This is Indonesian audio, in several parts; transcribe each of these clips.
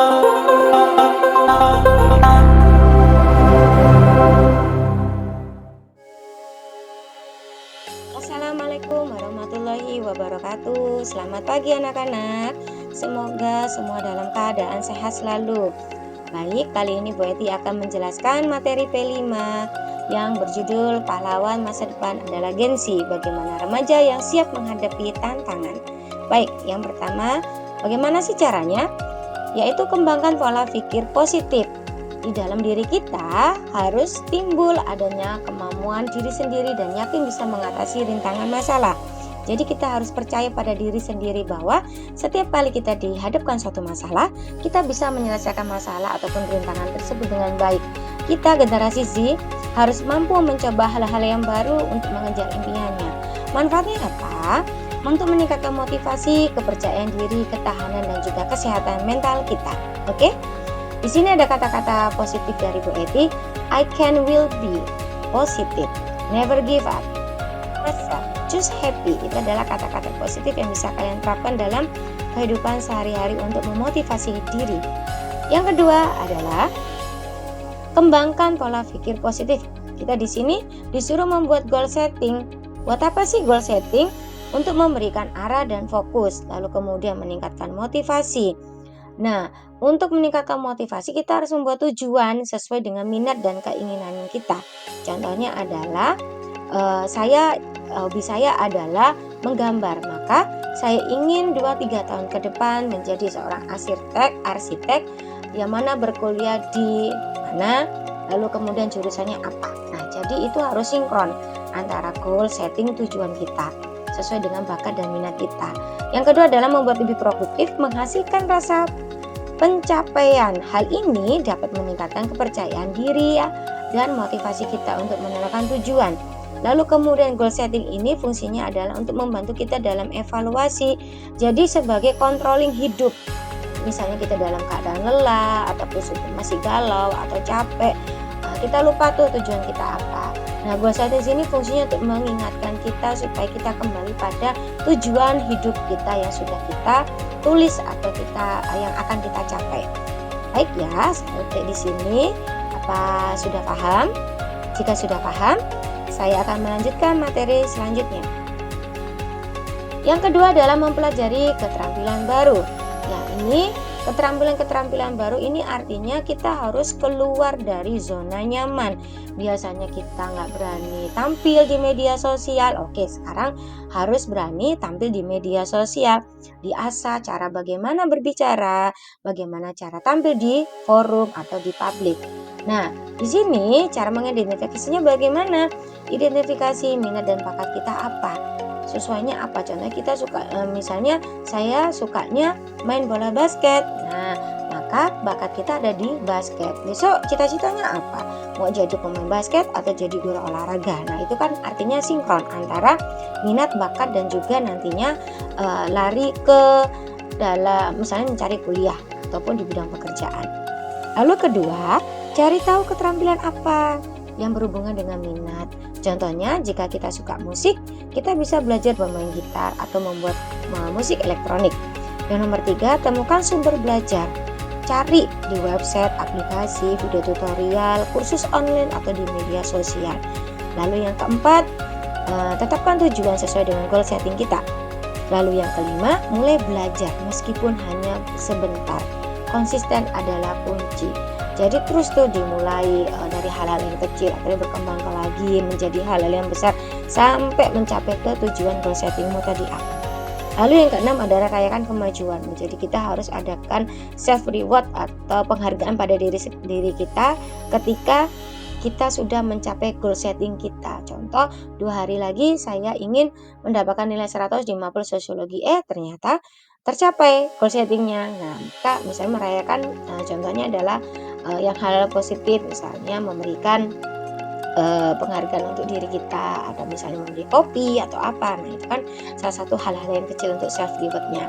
Assalamualaikum warahmatullahi wabarakatuh. Selamat pagi anak-anak. Semoga semua dalam keadaan sehat selalu. Baik, kali ini Bu Eti akan menjelaskan materi P5 yang berjudul Pahlawan Masa Depan adalah Gen Z, bagaimana remaja yang siap menghadapi tantangan. Baik, yang pertama, bagaimana sih caranya? Yaitu kembangkan pola pikir positif. Di dalam diri kita harus timbul adanya kemampuan diri sendiri dan yakin bisa mengatasi rintangan masalah. Jadi kita harus percaya pada diri sendiri bahwa setiap kali kita dihadapkan suatu masalah, kita bisa menyelesaikan masalah ataupun rintangan tersebut dengan baik. Kita generasi Z harus mampu mencoba hal-hal yang baru untuk mengejar impiannya. Manfaatnya apa? Untuk meningkatkan motivasi, kepercayaan diri, ketahanan dan juga kesehatan mental kita. Oke? Di sini ada kata-kata positif dari Bu Eti. I can will be positive, never give up, choose happy. Itu adalah kata-kata positif yang bisa kalian terapkan dalam kehidupan sehari-hari untuk memotivasi diri. Yang kedua adalah kembangkan pola pikir positif. Kita di sini disuruh membuat goal setting. Buat apa sih goal setting? Untuk memberikan arah dan fokus, lalu kemudian meningkatkan motivasi. Nah, untuk meningkatkan motivasi kita harus membuat tujuan sesuai dengan minat dan keinginan kita. Contohnya adalah hobi saya adalah menggambar, maka saya ingin 2-3 tahun ke depan menjadi seorang arsitek yang mana berkuliah di mana, lalu kemudian jurusannya apa. Nah, jadi itu harus sinkron antara goal setting tujuan kita sesuai dengan bakat dan minat kita. Yang kedua adalah membuat lebih produktif, menghasilkan rasa pencapaian. Hal ini dapat meningkatkan kepercayaan diri dan motivasi kita untuk menerapkan tujuan. Lalu kemudian goal setting ini fungsinya adalah untuk membantu kita dalam evaluasi. Jadi sebagai controlling hidup. Misalnya kita dalam keadaan lelah ataupun masih galau atau capek, kita lupa tuh tujuan kita apa. Nah, goal setting ini fungsinya untuk mengingatkan kita supaya kita kembali pada tujuan hidup kita yang sudah kita tulis atau yang akan kita capai. Baik ya, seperti di sini. Apa sudah paham? Jika sudah paham, saya akan melanjutkan materi selanjutnya. Yang kedua adalah mempelajari keterampilan baru. Nah, ini keterampilan baru ini artinya kita harus keluar dari zona nyaman. Biasanya kita nggak berani tampil di media sosial. Oke, sekarang harus berani tampil di media sosial. Diasah cara bagaimana berbicara, bagaimana cara tampil di forum atau di publik. Nah, di sini cara mengidentifikasinya bagaimana? Identifikasi minat dan bakat kita apa? Sesuainya apa? Contohnya kita suka, misalnya saya sukanya main bola basket. Nah, maka bakat kita ada di basket. Besok cita-citanya apa? Mau jadi pemain basket atau jadi guru olahraga. Nah, itu kan artinya sinkron antara minat, bakat dan juga nantinya lari ke dalam misalnya mencari kuliah ataupun di bidang pekerjaan. Lalu kedua, cari tahu keterampilan apa yang berhubungan dengan minat. Contohnya, jika kita suka musik, kita bisa belajar bermain gitar atau membuat musik elektronik. Yang nomor 3, temukan sumber belajar. Cari di website, aplikasi, video tutorial, kursus online atau di media sosial. Lalu yang keempat, tetapkan tujuan sesuai dengan goal setting kita. Lalu yang kelima, mulai belajar meskipun hanya sebentar. Konsisten adalah kunci. Jadi terus tuh dimulai dari hal-hal yang kecil, akhirnya berkembang lagi menjadi hal-hal yang besar sampai mencapai ke tujuan goal settingmu tadi apa. Lalu yang keenam adalah rayakan kemajuan. Jadi kita harus adakan self reward atau penghargaan pada diri kita ketika kita sudah mencapai goal setting kita. Contoh, 2 hari lagi saya ingin mendapatkan nilai 100 di mapel sosiologi. Ternyata tercapai goal settingnya. Nah, maka misalnya merayakan, contohnya adalah yang hal positif, misalnya memberikan penghargaan untuk diri kita atau misalnya membeli kopi atau apa. Nah, itu kan salah satu hal-hal yang kecil untuk self rewardnya.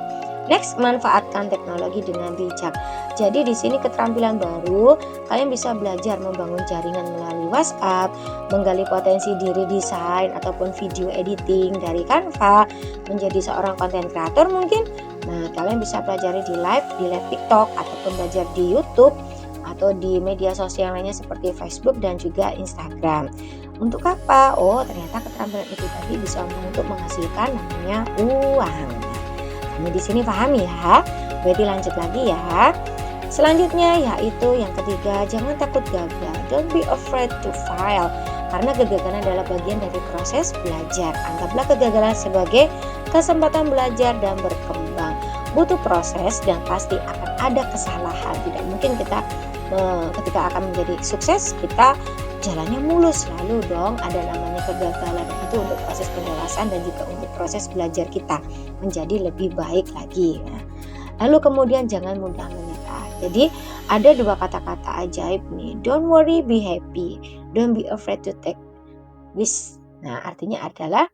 Next, manfaatkan teknologi dengan bijak. Jadi di sini keterampilan baru, kalian bisa belajar membangun jaringan melalui WhatsApp, menggali potensi diri desain ataupun video editing dari Canva, menjadi seorang konten kreator mungkin. Nah, kalian bisa pelajari di live TikTok ataupun belajar di YouTube atau di media sosial lainnya seperti Facebook dan juga Instagram. Untuk apa? Oh, ternyata keterampilan itu tadi bisa untuk menghasilkan namanya uang. Kamu di sini paham ya? Berarti lanjut lagi ya. Selanjutnya yaitu yang ketiga, jangan takut gagal. Don't be afraid to fail. Karena kegagalan adalah bagian dari proses belajar. Anggaplah kegagalan sebagai kesempatan belajar dan berkembang. Butuh proses dan pasti akan ada kesalahan. Tidak mungkin kita ketika akan menjadi sukses kita jalannya mulus, lalu dong ada namanya kegagalan. Itu untuk proses pendewasaan dan juga untuk proses belajar kita menjadi lebih baik lagi. Nah, lalu kemudian jangan mudah menyerah. Jadi ada dua kata-kata ajaib nih. Don't worry, be happy. Don't be afraid to take risk. Nah, artinya adalah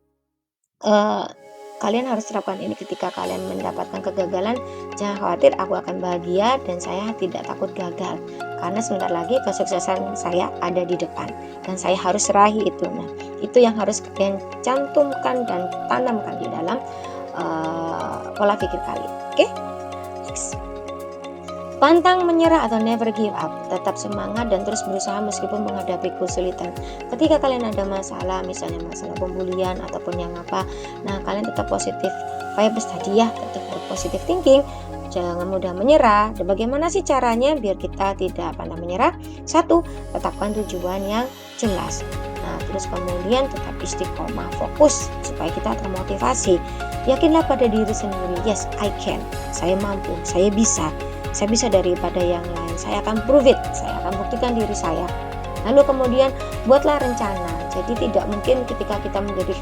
kalian harus terapkan ini ketika kalian mendapatkan kegagalan. Jangan khawatir, aku akan bahagia dan saya tidak takut gagal. Karena sebentar lagi kesuksesan saya ada di depan dan saya harus raih itu. Nah, itu yang harus kalian cantumkan dan tanamkan di dalam pola pikir kalian. Oke? Next. Pantang menyerah atau never give up. Tetap semangat dan terus berusaha meskipun menghadapi kesulitan. Ketika kalian ada masalah, misalnya masalah pembulian ataupun yang apa, nah kalian tetap positif vibes tadi ya, tetap berpositif thinking. Jangan mudah menyerah. Dan bagaimana sih caranya biar kita tidak pandang menyerah? Satu, tetapkan tujuan yang jelas. Nah, terus kemudian tetap istiqomah, fokus supaya kita termotivasi. Yakinlah pada diri sendiri. Yes, I can. Saya mampu, saya bisa. Saya bisa daripada yang lain. Saya akan prove it. Saya akan buktikan diri saya. Lalu kemudian buatlah rencana. Jadi tidak mungkin ketika kita menjadi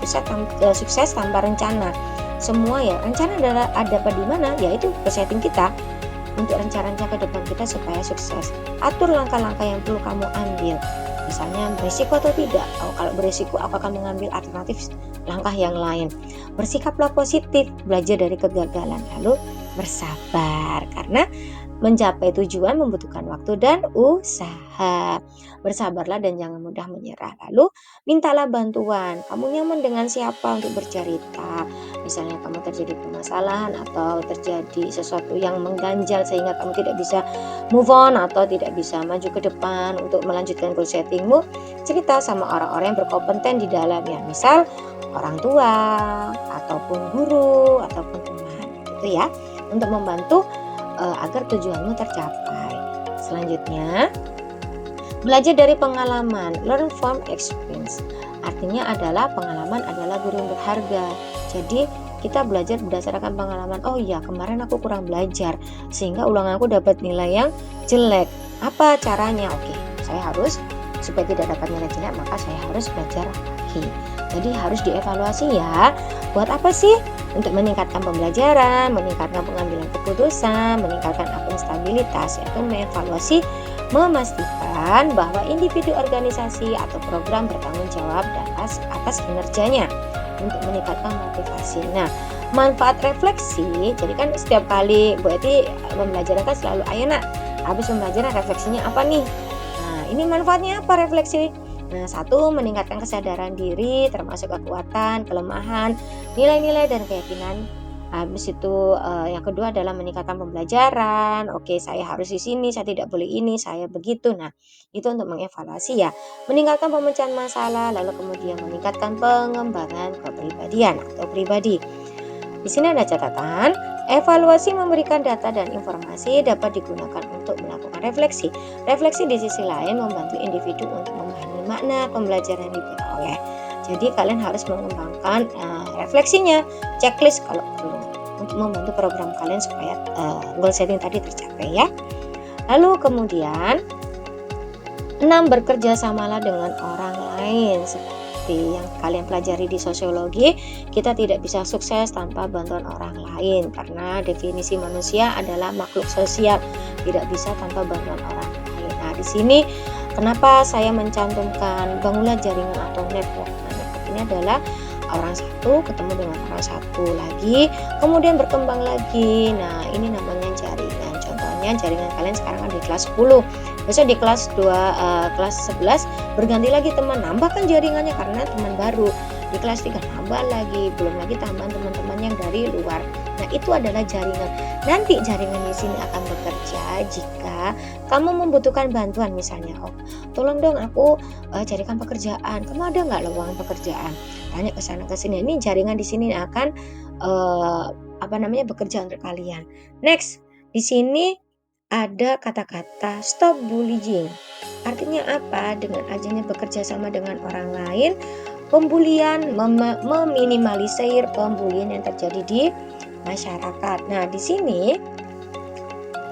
sukses tanpa rencana. Semua ya, rencana adalah ada pada mana? Yaitu setting kita untuk rencana-rencana ke depan kita supaya sukses. Atur langkah-langkah yang perlu kamu ambil. Misalnya berisiko atau tidak. Kalau berisiko, aku akan mengambil alternatif langkah yang lain. Bersikaplah positif, belajar dari kegagalan, lalu bersabar karena mencapai tujuan membutuhkan waktu dan usaha. Bersabarlah dan jangan mudah menyerah. Lalu mintalah bantuan. Kamu nyaman dengan siapa untuk bercerita? Misalnya kamu terjadi permasalahan atau terjadi sesuatu yang mengganjal sehingga kamu tidak bisa move on atau tidak bisa maju ke depan untuk melanjutkan goal settingmu, cerita sama orang-orang yang berkompeten di dalamnya. Misal orang tua ataupun guru ataupun teman gitu ya, untuk membantu agar tujuanmu tercapai. Selanjutnya, belajar dari pengalaman, learn from experience. Artinya adalah pengalaman adalah guru yang berharga. Jadi kita belajar berdasarkan pengalaman. Oh iya, kemarin aku kurang belajar sehingga ulangan aku dapat nilai yang jelek. Apa caranya? Oke, saya harus supaya tidak dapat nilai jelek, maka saya harus belajar lagi. Jadi harus dievaluasi ya. Buat apa sih? Untuk meningkatkan pembelajaran, meningkatkan pengambilan keputusan, meningkatkan akuntabilitas, yaitu mengevaluasi, memastikan bahwa individu, organisasi, atau program bertanggung jawab atas kinerjanya untuk meningkatkan motivasi. Nah, manfaat refleksi, jadi kan setiap kali Bu Eti pembelajaran kan selalu, ayo nak, habis pembelajaran refleksinya apa nih? Nah, ini manfaatnya apa refleksi? Nah, satu, meningkatkan kesadaran diri termasuk kekuatan, kelemahan, nilai-nilai dan keyakinan. Habis itu yang kedua adalah meningkatkan pembelajaran. Oke, saya harus di sini, saya tidak boleh ini, saya begitu. Nah, itu untuk mengevaluasi ya. Meningkatkan pemecahan masalah, lalu kemudian meningkatkan pengembangan kepribadian atau pribadi. Di sini ada catatan, evaluasi memberikan data dan informasi dapat digunakan untuk melakukan refleksi. Refleksi di sisi lain membantu individu untuk memahami makna pembelajaran yang diperoleh. Jadi kalian harus mengembangkan refleksinya, checklist kalau perlu untuk membantu program kalian supaya goal setting tadi tercapai ya. Lalu kemudian 6, bekerja samalah dengan orang lain. Seperti yang kalian pelajari di sosiologi, kita tidak bisa sukses tanpa bantuan orang lain karena definisi manusia adalah makhluk sosial, tidak bisa tanpa bantuan orang lain. Nah, di sini kenapa saya mencantumkan bangunlah jaringan atau network. Nah, network ini adalah orang satu ketemu dengan orang satu lagi, kemudian berkembang lagi. Nah, ini namanya jaringan. Contohnya jaringan kalian sekarang ada di kelas 10. Besok di kelas 11 berganti lagi teman, nambahkan jaringannya karena teman baru. Di kelas 3 nambah lagi, belum lagi tambahan teman-teman yang dari luar. Nah, Nah, itu adalah jaringan. Nanti jaringan di sini akan bekerja jika kamu membutuhkan bantuan misalnya, "Oh, tolong dong aku, carikan pekerjaan, kamu ada nggak lowongan pekerjaan?" Tanya ke sana ke sini. Ini jaringan di sini akan, bekerja untuk kalian. Next, di sini ada kata-kata stop bullying. Artinya apa? Dengan adanya bekerja sama dengan orang lain, pembulian meminimalisir pembulian yang terjadi di masyarakat. Nah, di sini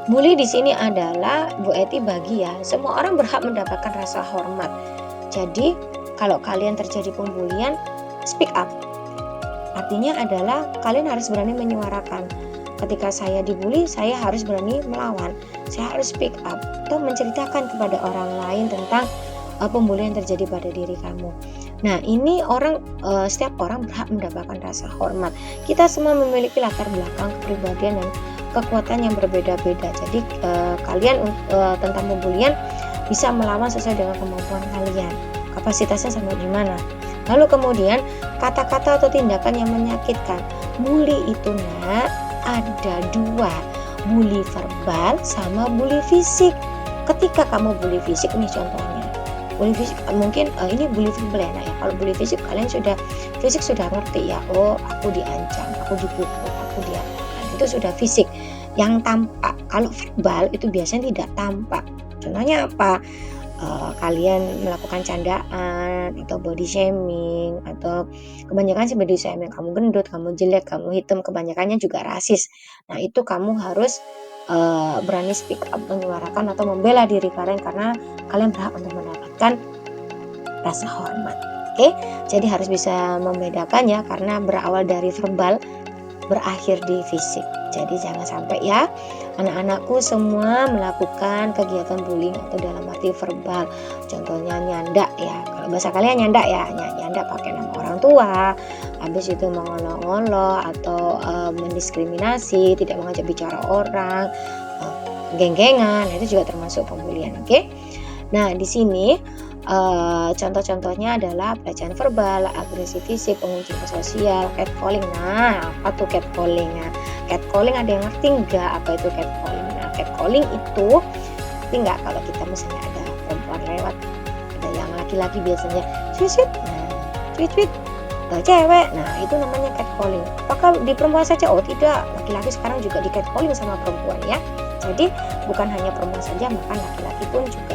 bully di sini adalah Bu Eti bagi ya, semua orang berhak mendapatkan rasa hormat. Jadi, kalau kalian terjadi pembulian, speak up. Artinya adalah kalian harus berani menyuarakan. Ketika saya dibully, saya harus berani melawan. Saya harus speak up atau menceritakan kepada orang lain tentang pembulian yang terjadi pada diri kamu. Nah, ini setiap orang berhak mendapatkan rasa hormat. Kita semua memiliki latar belakang kepribadian dan kekuatan yang berbeda-beda. Jadi kalian tentang pembulian bisa melawan sesuai dengan kemampuan kalian. Kapasitasnya sampai di mana. Lalu kemudian kata-kata atau tindakan yang menyakitkan. Bully itu ada dua, bully verbal sama bully fisik. Ketika kamu bully fisik, nih contohnya, bully fisik mungkin ini bully verbal ya. Kalau bully fisik kalian fisik sudah ngerti ya, oh aku diancam, aku dipukul, aku diapakan, itu sudah fisik yang tampak. Kalau verbal itu biasanya tidak tampak. Contohnya apa? Kalian melakukan candaan atau body shaming, atau kebanyakan sih body shaming, kamu gendut, kamu jelek, kamu hitam, kebanyakannya juga rasis. Nah, itu kamu harus berani speak up, menyuarakan atau membela diri kalian karena kalian berhak untuk mendapatkan rasa hormat. Oke, jadi harus bisa membedakan ya, karena berawal dari verbal berakhir di fisik. Jadi jangan sampai ya anak-anakku semua melakukan kegiatan bullying atau dalam arti verbal. Contohnya nyandak ya. Kalau bahasa kalian nyandak ya, nyandak pakai nama orang tua, habis itu mengolok-olok atau mendiskriminasi, tidak mengajak bicara orang, geng-gengan, itu juga termasuk pembulian, oke? Nah, di sini contoh-contohnya adalah pelecehan verbal, agresi fisik, pengunci sosial, catcalling. Nah, apa tuh catcalling? Nah, catcalling ada yang ngerti nggak apa itu catcalling? Nah, catcalling itu ngerti nggak kalau kita misalnya ada perempuan lewat, ada yang laki-laki biasanya cuit-cuit, cuit-cuit, cewek. Nah, itu namanya catcalling. Apakah di perempuan saja? Oh tidak, laki-laki sekarang juga di catcalling sama perempuan ya. Jadi bukan hanya perempuan saja, bahkan laki-laki pun juga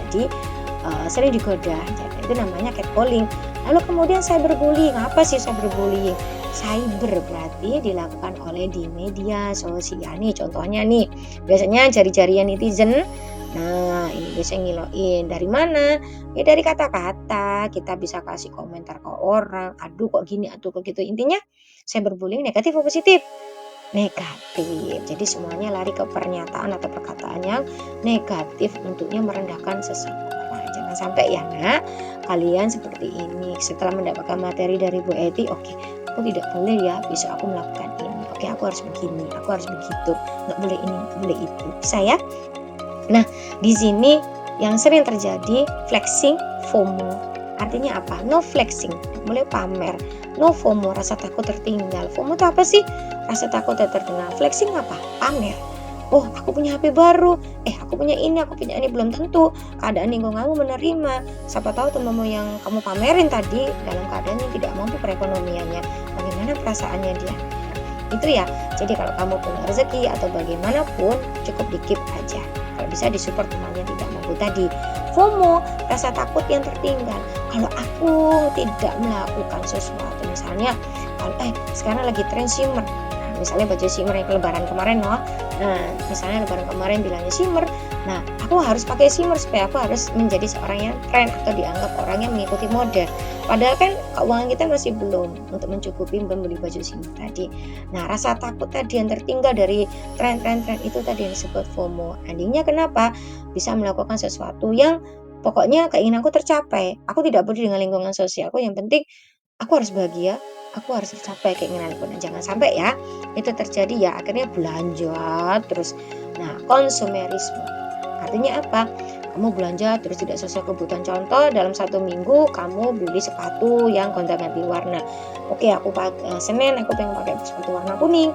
sering digoda. Jadi itu namanya catcalling. Lalu kemudian cyberbullying. Apa sih cyberbullying? Cyber berarti dilakukan oleh di media sosial. Nih contohnya nih, biasanya jari-jarian netizen. Nah, ini biasanya ngiloin. Dari mana? Ya dari kata-kata. Kita bisa kasih komentar ke orang. Aduh kok gini, aduh kok gitu. Intinya cyberbullying negatif atau positif? Negatif. Jadi semuanya lari ke pernyataan atau perkataan yang negatif untuknya merendahkan seseorang. Jangan sampai ya nak, kalian seperti ini. Setelah mendapatkan materi dari Bu Eti, oke, aku tidak boleh ya, bisa aku melakukan ini. Oke, aku harus begini, aku harus begitu. Nggak boleh ini, nggak boleh itu. Bisa ya? Nah, di sini yang sering terjadi flexing, FOMO. Artinya apa? No flexing, mulai pamer. No FOMO, rasa takut tertinggal. FOMO itu apa sih? Rasa takut tertinggal. Flexing apa? Pamer. Oh, aku punya HP baru. Aku punya ini, aku punya ini. Belum tentu keadaan lingkungan kamu menerima. Siapa tahu temanmu yang kamu pamerin tadi dalam keadaan yang tidak mampu perekonomiannya. Bagaimana perasaannya dia? Itu ya. Jadi kalau kamu punya rezeki atau bagaimanapun, cukup di-keep aja. Kalau bisa disupport temannya tidak mampu tadi. FOMO, rasa takut yang tertinggal. Kalau aku tidak melakukan sesuatu, misalnya kalau sekarang lagi tren shimmer. Nah, misalnya baju shimmer yang lebaran kemarin loh. Nah, misalnya lebaran kemarin bilangnya shimmer. Nah, aku harus pakai shimmer supaya aku harus menjadi seorang yang tren atau dianggap orang yang mengikuti mode. Padahal kan keuangan kita masih belum untuk mencukupi membeli baju shimmer tadi. Nah, rasa takut tadi yang tertinggal dari tren-tren itu tadi yang disebut FOMO. Endingnya kenapa? Bisa melakukan sesuatu yang pokoknya keinginanku tercapai. Aku tidak peduli dengan lingkungan sosialku, yang penting aku harus bahagia, aku harus tercapai keinginanku. Dan jangan sampai ya itu terjadi ya akhirnya belanja terus. Nah, konsumerisme. Artinya apa? kamu belanja terus tidak sesuai kebutuhan. Contoh, dalam 1 minggu kamu beli sepatu yang gonta-ganti warna. Oke, Senin aku pengen pakai sepatu warna kuning,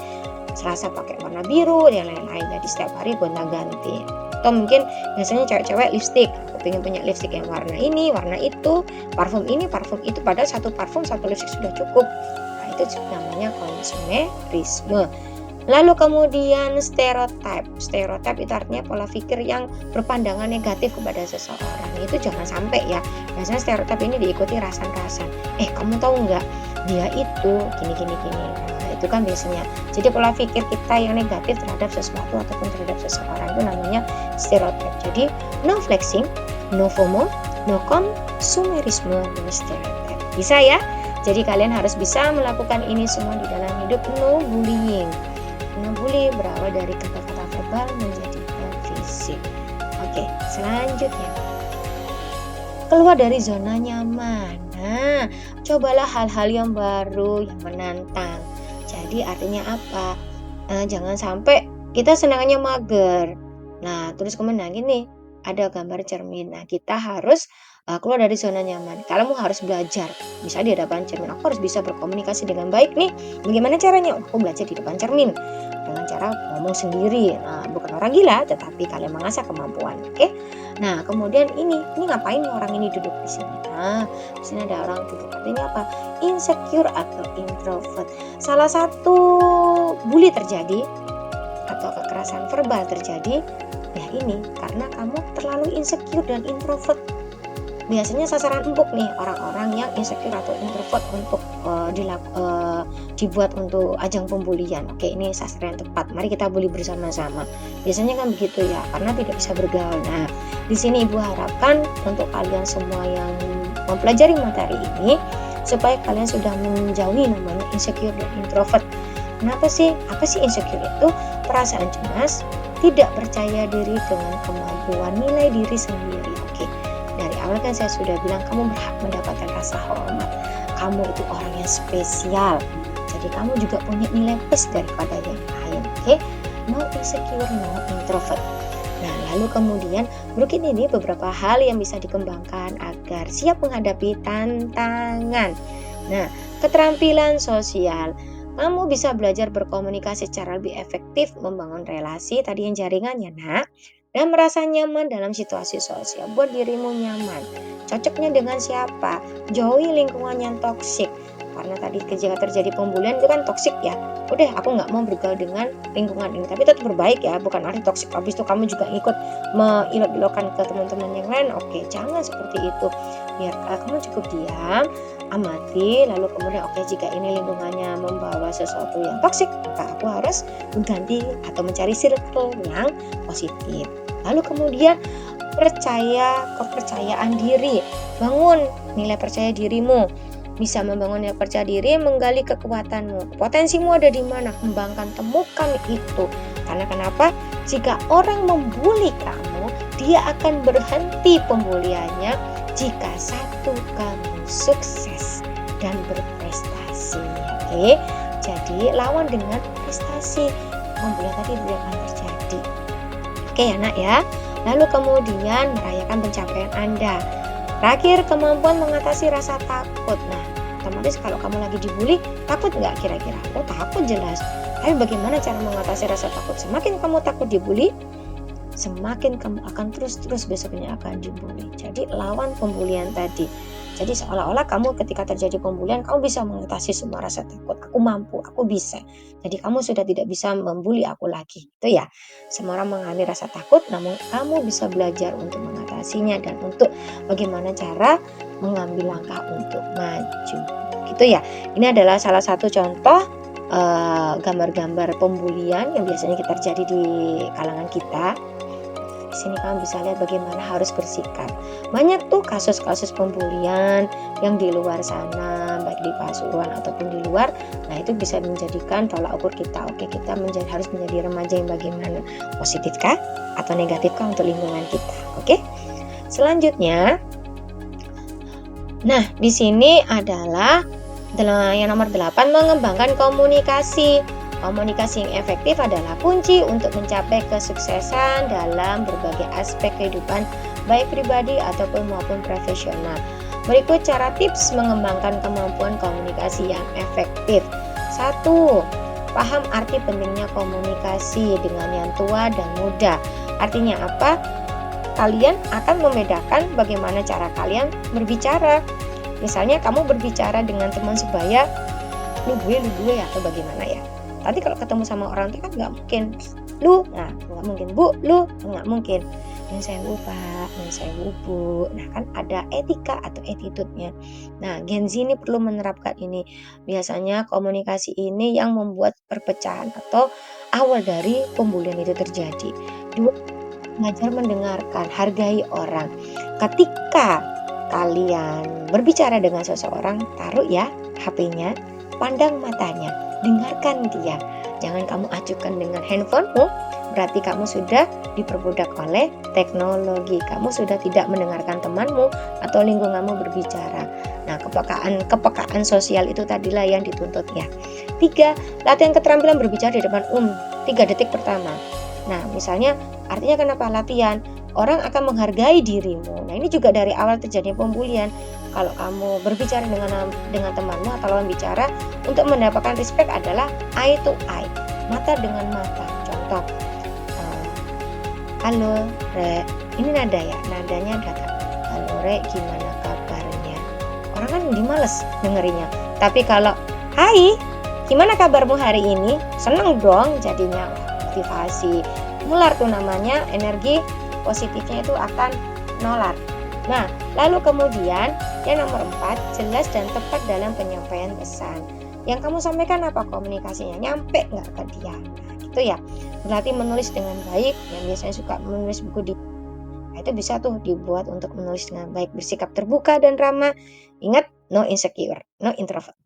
Selasa pakai warna biru, dan lain-lain. Jadi setiap hari gonta-ganti. Atau mungkin biasanya cewek-cewek lipstick, aku pengen punya lipstick yang warna ini, warna itu, parfum ini, parfum itu. Padahal satu parfum, satu lipstick sudah cukup. Nah, itu namanya konsumerisme. Lalu kemudian stereotip. Stereotip itu artinya pola pikir yang berpandangan negatif kepada seseorang. Itu jangan sampai ya. Biasanya stereotip ini diikuti rasan-rasan. Kamu tahu nggak? Dia itu gini. Nah, itu kan biasanya. Jadi pola pikir kita yang negatif terhadap sesuatu ataupun terhadap seseorang itu namanya stereotip. Jadi no flexing, no FOMO, no consumerisme, no stereotip. Bisa ya? Jadi kalian harus bisa melakukan ini semua di dalam hidup. No bullying. Bully berawal dari kata-kata verbal menjadi fisik. Oke, selanjutnya. Keluar dari zona nyaman. Nah, cobalah hal-hal yang baru, yang menantang. Jadi artinya apa? Jangan sampai kita senangnya mager. Nah, terus kemudian gini, ada gambar cermin. Nah, kita harus keluar dari zona nyaman. Kamu harus belajar. Bisa di hadapan cermin. Aku harus bisa berkomunikasi dengan baik nih. Bagaimana caranya? Aku belajar di depan cermin dengan cara ngomong sendiri. Nah, bukan orang gila, tetapi kalian mengasah kemampuan. Oke? Nah, kemudian ini ngapain nih orang ini duduk di sini? Nah, di sini ada orang duduk. Artinya apa? Insecure atau introvert. Salah satu bully terjadi atau kekerasan verbal terjadi, ya ini karena kamu terlalu insecure dan introvert. Biasanya sasaran empuk nih orang-orang yang insecure atau introvert untuk dibuat untuk ajang pembulian. Oke, ini sasaran yang tepat. Mari kita bully bersama-sama. Biasanya kan begitu ya, karena tidak bisa bergaul. Nah, di sini Ibu harapkan untuk kalian semua yang mempelajari materi ini supaya kalian sudah menjauhi namanya insecure dan introvert. Kenapa sih? Apa sih insecure itu? Perasaan cemas, tidak percaya diri dengan kemampuan nilai diri sendiri. Oke. Dari awal kan saya sudah bilang kamu berhak mendapatkan rasa hormat. Kamu itu orang yang spesial. Jadi kamu juga punya nilai plus daripada yang lain. Oke? No insecure, no introvert. Nah, lalu kemudian mungkin ini beberapa hal yang bisa dikembangkan agar siap menghadapi tantangan. Nah, keterampilan sosial. Kamu bisa belajar berkomunikasi secara lebih efektif, membangun relasi, tadi yang jaringannya nak, dan merasa nyaman dalam situasi sosial. Buat dirimu nyaman. Cocoknya dengan siapa? Jauhi lingkungan yang toksik. Karena tadi jika terjadi pembulian itu kan toksik ya. Udah, aku nggak mau bergaul dengan lingkungan ini. Tapi tetap berbaik ya, bukan arti toksik. Habis itu kamu juga ikut mengilok-ilokkan ke teman-teman yang lain. Oke, jangan seperti itu. Biar kamu cukup diam, amati, lalu kemudian jika ini lingkungannya membawa sesuatu yang toksik, maka aku harus mengganti atau mencari circle yang positif. Lalu kemudian kepercayaan diri, bangun nilai percaya dirimu. Bisa membangun nilai percaya diri, menggali kekuatanmu. Potensimu ada di mana? Kembangkan, temukan itu. Karena kenapa? Jika orang membuli kamu, dia akan berhenti pembuliannya jika satu kamu sukses dan berprestasi. Oke, jadi lawan dengan prestasi. Pembulian tadi tidak akan terjadi. Oke ya nak ya. Lalu kemudian merayakan pencapaian Anda. Terakhir, kemampuan mengatasi rasa takut. Nah, otomatis kalau kamu lagi dibully, takut nggak kira-kira? Oh, takut jelas. Tapi bagaimana cara mengatasi rasa takut? Semakin kamu takut dibully, semakin kamu akan terus besoknya akan dibully. Jadi lawan pembulian tadi. Jadi seolah-olah kamu ketika terjadi pembulian, kamu bisa mengatasi semua rasa takut. Aku mampu, aku bisa. Jadi kamu sudah tidak bisa membuli aku lagi. Itu ya. Semua orang mengalami rasa takut, namun kamu bisa belajar untuk mengatasinya dan untuk bagaimana cara mengambil langkah untuk maju. Gitu ya. Ini adalah salah satu contoh gambar-gambar pembulian yang biasanya terjadi di kalangan kita. Di sini kamu bisa lihat bagaimana harus bersikap. Banyak tuh kasus-kasus pembulian yang di luar sana, baik di Pasuruan ataupun di luar. Nah, itu bisa menjadikan tolak ukur kita. Oke, kita harus menjadi remaja yang bagaimana? Positifkah atau negatifkah untuk lingkungan kita? Oke. Selanjutnya, nah di sini adalah yang nomor 8, mengembangkan komunikasi. Komunikasi yang efektif adalah kunci untuk mencapai kesuksesan dalam berbagai aspek kehidupan baik pribadi ataupun maupun profesional. Berikut cara tips mengembangkan kemampuan komunikasi yang efektif. 1. Paham arti pentingnya komunikasi dengan yang tua dan muda. Artinya apa? Kalian akan membedakan bagaimana cara kalian berbicara. Misalnya kamu berbicara dengan teman sebaya, lu gue atau bagaimana ya. Nanti kalau ketemu sama orang tua kan nggak mungkin lu, nah nggak mungkin bu, lu nggak mungkin yang saya pak, yang saya bu. Nah kan ada etika atau attitude-nya. Nah Gen Z ini perlu menerapkan ini. Biasanya komunikasi ini yang membuat perpecahan atau awal dari pembulian itu terjadi. 2. Belajar mendengarkan, hargai orang. Ketika kalian berbicara dengan seseorang, taruh ya HP-nya, pandang matanya, dengarkan dia. Jangan kamu acukan dengan handphonemu, berarti kamu sudah diperbudak oleh teknologi. Kamu sudah tidak mendengarkan temanmu atau lingkunganmu berbicara. Nah, kepekaan sosial itu tadilah yang dituntut ya. 3. Latihan keterampilan berbicara di depan 3 detik pertama. Nah, misalnya artinya kenapa latihan? Orang akan menghargai dirimu. Nah, ini juga dari awal terjadi pembulian. Kalau kamu berbicara dengan temanmu atau lawan bicara, untuk mendapatkan respect adalah eye to eye, mata dengan mata. Contoh, halo Re, ini nada ya, nadanya datar. Halo Re, gimana kabarnya? Orang kan males dengerinnya. Tapi kalau hai, gimana kabarmu hari ini? Seneng dong jadinya, motivasi. Nular tuh namanya, energi positifnya itu akan nolar. Nah, lalu kemudian yang nomor 4, jelas dan tepat dalam penyampaian pesan. Yang kamu sampaikan apa komunikasinya? Nyampe nggak ke dia? Nah, itu ya. Berarti menulis dengan baik, yang biasanya suka menulis buku nah, itu bisa tuh dibuat untuk menulis dengan baik, bersikap terbuka dan ramah. Ingat, no insecure, no introvert.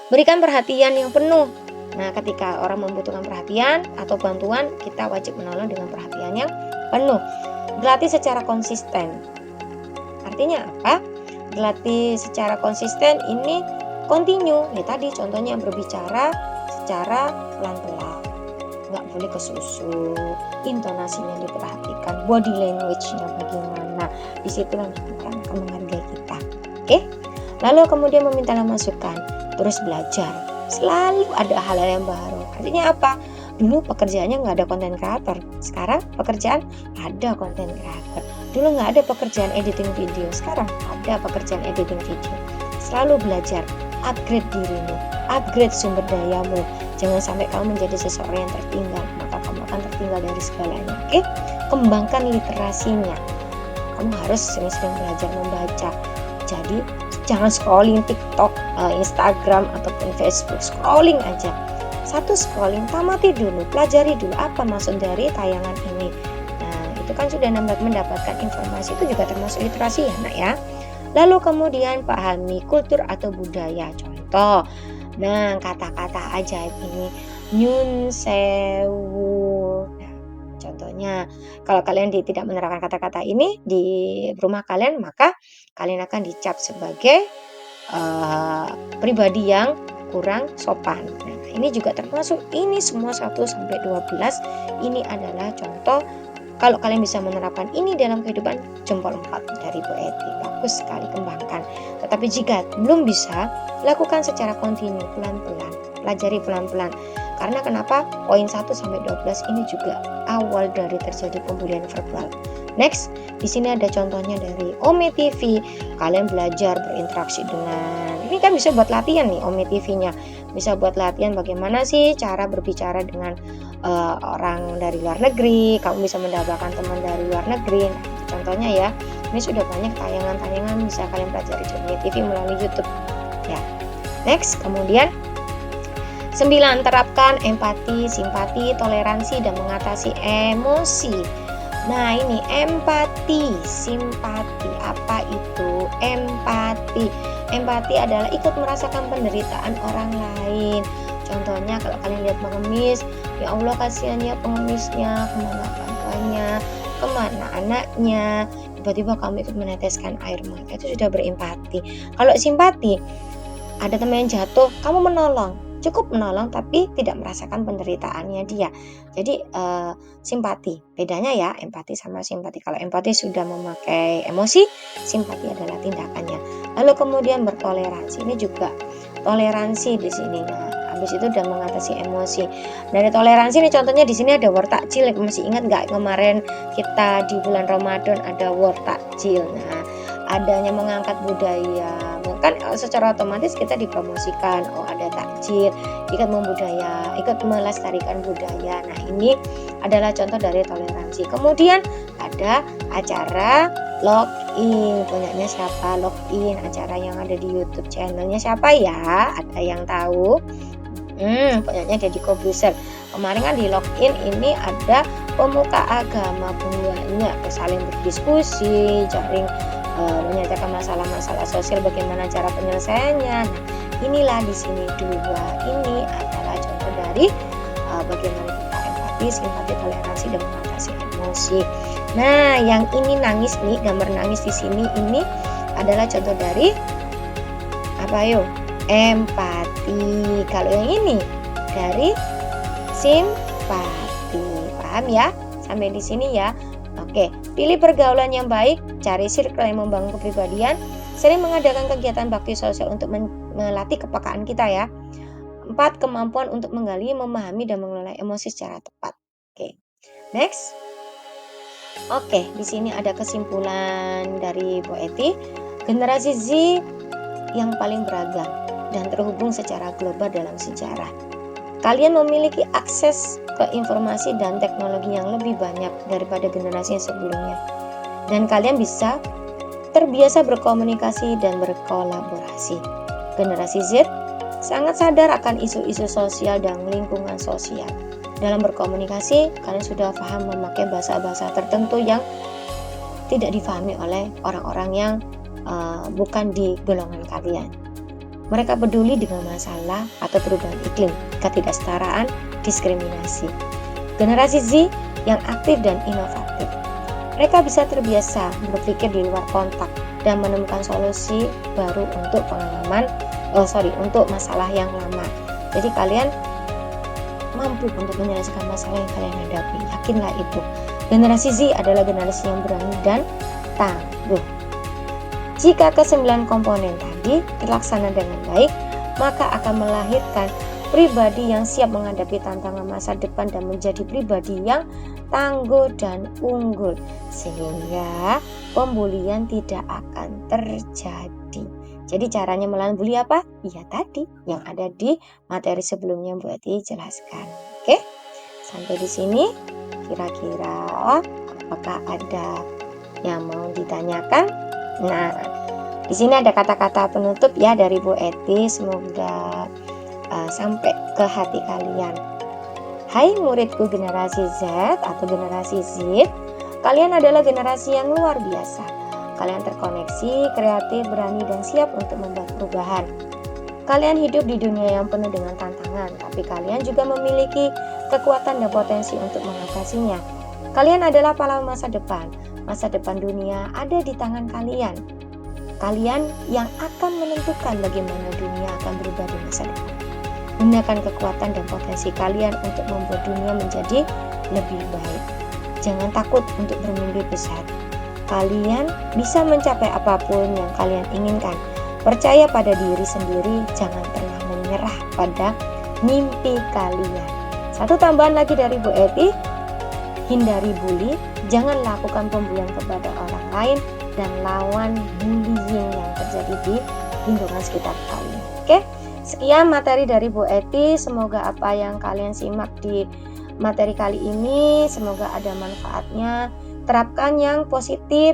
Berikan perhatian yang penuh. Nah, ketika orang membutuhkan perhatian atau bantuan, kita wajib menolong dengan perhatian yang penuh. Berlatih secara konsisten. Artinya apa? Berlatih secara konsisten ini continue. Ya tadi contohnya berbicara secara pelan-pelan. Nggak boleh kesusu, intonasinya diperhatikan, body language-nya bagaimana. Di situ nanti orang akan menghargai kita. Oke? Lalu kemudian meminta masukan, terus belajar. Selalu ada hal-hal yang baru. Artinya apa? Dulu pekerjaannya nggak ada content creator. Sekarang pekerjaan ada content creator. Dulu nggak ada pekerjaan editing video. Sekarang ada pekerjaan editing video. Selalu belajar, upgrade dirimu, upgrade sumber dayamu. Jangan sampai kamu menjadi seseorang yang tertinggal, maka kamu akan tertinggal dari segalanya. Oke? Kembangkan literasinya. Kamu harus sering-sering belajar membaca. Jadi jangan scrolling TikTok, Instagram ataupun Facebook, scrolling aja. Satu scrolling, tamati dulu, pelajari dulu apa maksud dari tayangan ini. Nah, itu kan sudah mendapatkan informasi, itu juga termasuk literasi ya, Nak ya. Lalu kemudian pahami kultur atau budaya. Contoh, nah kata-kata ajaib ini, nyun sewu. Nah, contohnya, kalau kalian tidak menerapkan kata-kata ini di rumah kalian, maka kalian akan dicap sebagai pribadi yang kurang sopan. Nah, ini juga termasuk, ini semua 1 sampai 12 ini adalah contoh. Kalau kalian bisa menerapkan ini dalam kehidupan, jempol 4 dari Bu Eti. Bagus sekali, kembangkan. Tetapi jika belum bisa, lakukan secara kontinu, pelan-pelan. Pelajari pelan-pelan. Karena kenapa? Poin 1 sampai 12 ini juga awal dari terjadi pembulian verbal. Next, di sini ada contohnya dari Ome TV. Kalian belajar berinteraksi dengan, ini kan bisa buat latihan nih Ome TV-nya. Bisa buat latihan bagaimana sih cara berbicara dengan orang dari luar negeri. Kamu bisa mendapatkan teman dari luar negeri. Nah, contohnya ya, ini sudah banyak tayangan-tayangan bisa kalian pelajari di Ome TV melalui YouTube. Ya. Next, kemudian 9. Terapkan empati, simpati, toleransi, dan mengatasi emosi. Nah, ini empati, simpati. Apa itu empati? Empati adalah ikut merasakan penderitaan orang lain. Contohnya kalau kalian lihat pengemis, ya Allah kasihan ya pengemisnya, kemana orang tuanya, kemana anaknya, tiba-tiba kamu ikut meneteskan air mata, itu sudah berempati. Kalau simpati, ada teman yang jatuh, kamu menolong. cukup menolong tapi tidak merasakan penderitaannya dia. Jadi simpati, bedanya ya empati sama simpati. Kalau empati sudah memakai emosi, simpati adalah tindakannya. Lalu kemudian bertoleransi, ini juga toleransi di sini. Nah, habis itu udah mengatasi emosi. Dari toleransi ini contohnya di sini ada war takjil. Masih ingat nggak kemarin kita di bulan Ramadan ada war takjil. Nah, adanya mengangkat budaya, kan secara otomatis kita dipromosikan. Oh, ada takjil, ikut membudaya, ikut melestarikan budaya. Nah, ini adalah contoh dari toleransi. Kemudian ada acara login, punyanya siapa? Login, acara yang ada di YouTube channelnya siapa ya? Ada yang tahu? Punyanya Deddy Corbuzier. Kemarin kan di login ini ada pemuka agama banyak, saling berdiskusi, jaring menyelesaikan masalah-masalah sosial, bagaimana cara penyelesaiannya. Nah, inilah di sini dua ini adalah contoh dari bagaimana kita empati, simpati, toleransi, dan mengatasi emosi. Nah, yang ini nangis nih, gambar nangis di sini ini adalah contoh dari apa yo? Empati. Kalau yang ini dari simpati. Paham ya? Sampai di sini ya. Oke, pilih pergaulan yang baik, cari circle yang membangun kepribadian, sering mengadakan kegiatan bakti sosial untuk melatih kepekaan kita ya. 4. Kemampuan untuk menggali, memahami, dan mengelola emosi secara tepat. Oke, next. Oke, di sini ada kesimpulan dari Bu Eti. Generasi Z yang paling beragam dan terhubung secara global dalam sejarah. Kalian memiliki akses ke informasi dan teknologi yang lebih banyak daripada generasi yang sebelumnya. Dan kalian bisa terbiasa berkomunikasi dan berkolaborasi. Generasi Z sangat sadar akan isu-isu sosial dan lingkungan sosial. Dalam berkomunikasi, kalian sudah paham memakai bahasa-bahasa tertentu yang tidak difahami oleh orang-orang yang bukan di golongan kalian. Mereka peduli dengan masalah atau perubahan iklim, ketidaksetaraan, diskriminasi. Generasi Z yang aktif dan inovatif. Mereka bisa terbiasa berpikir di luar kotak dan menemukan solusi baru untuk untuk masalah yang lama. Jadi kalian mampu untuk menyelesaikan masalah yang kalian hadapi. Yakinlah itu. Generasi Z adalah generasi yang berani dan tangguh. Jika ke-9 komponen tadi terlaksana dengan baik, maka akan melahirkan pribadi yang siap menghadapi tantangan masa depan dan menjadi pribadi yang tangguh dan unggul, sehingga pembulian tidak akan terjadi. Jadi caranya melawan bully apa? Ya tadi yang ada di materi sebelumnya Bu Eti jelaskan. Oke, sampai di sini kira-kira apakah ada yang mau ditanyakan? Nah, di sini ada kata-kata penutup ya dari Bu Eti, semoga sampai ke hati kalian. Hai muridku generasi Z atau generasi Z, kalian adalah generasi yang luar biasa. Kalian terkoneksi, kreatif, berani, dan siap untuk membuat perubahan. Kalian hidup di dunia yang penuh dengan tantangan, tapi kalian juga memiliki kekuatan dan potensi untuk mengatasinya. Kalian adalah pahlawan masa depan. Masa depan dunia ada di tangan kalian. Kalian yang akan menentukan bagaimana dunia akan berubah di masa depan. Gunakan kekuatan dan potensi kalian untuk membuat dunia menjadi lebih baik. Jangan takut untuk bermimpi besar. Kalian bisa mencapai apapun yang kalian inginkan. Percaya pada diri sendiri, jangan pernah menyerah pada mimpi kalian. Satu tambahan lagi dari Bu Eti, hindari bully, jangan lakukan pembulian kepada orang lain, dan lawan bullying yang terjadi di lingkungan sekitar kalian. Oke, sekian materi dari Bu Eti. Semoga apa yang kalian simak di materi kali ini, semoga ada manfaatnya. Terapkan yang positif,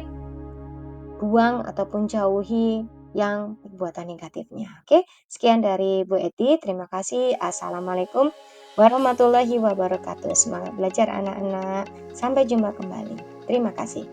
buang ataupun jauhi yang perbuatan negatifnya. Oke, sekian dari Bu Eti. Terima kasih. Assalamualaikum warahmatullahi wabarakatuh. Semangat belajar anak-anak. Sampai jumpa kembali. Terima kasih.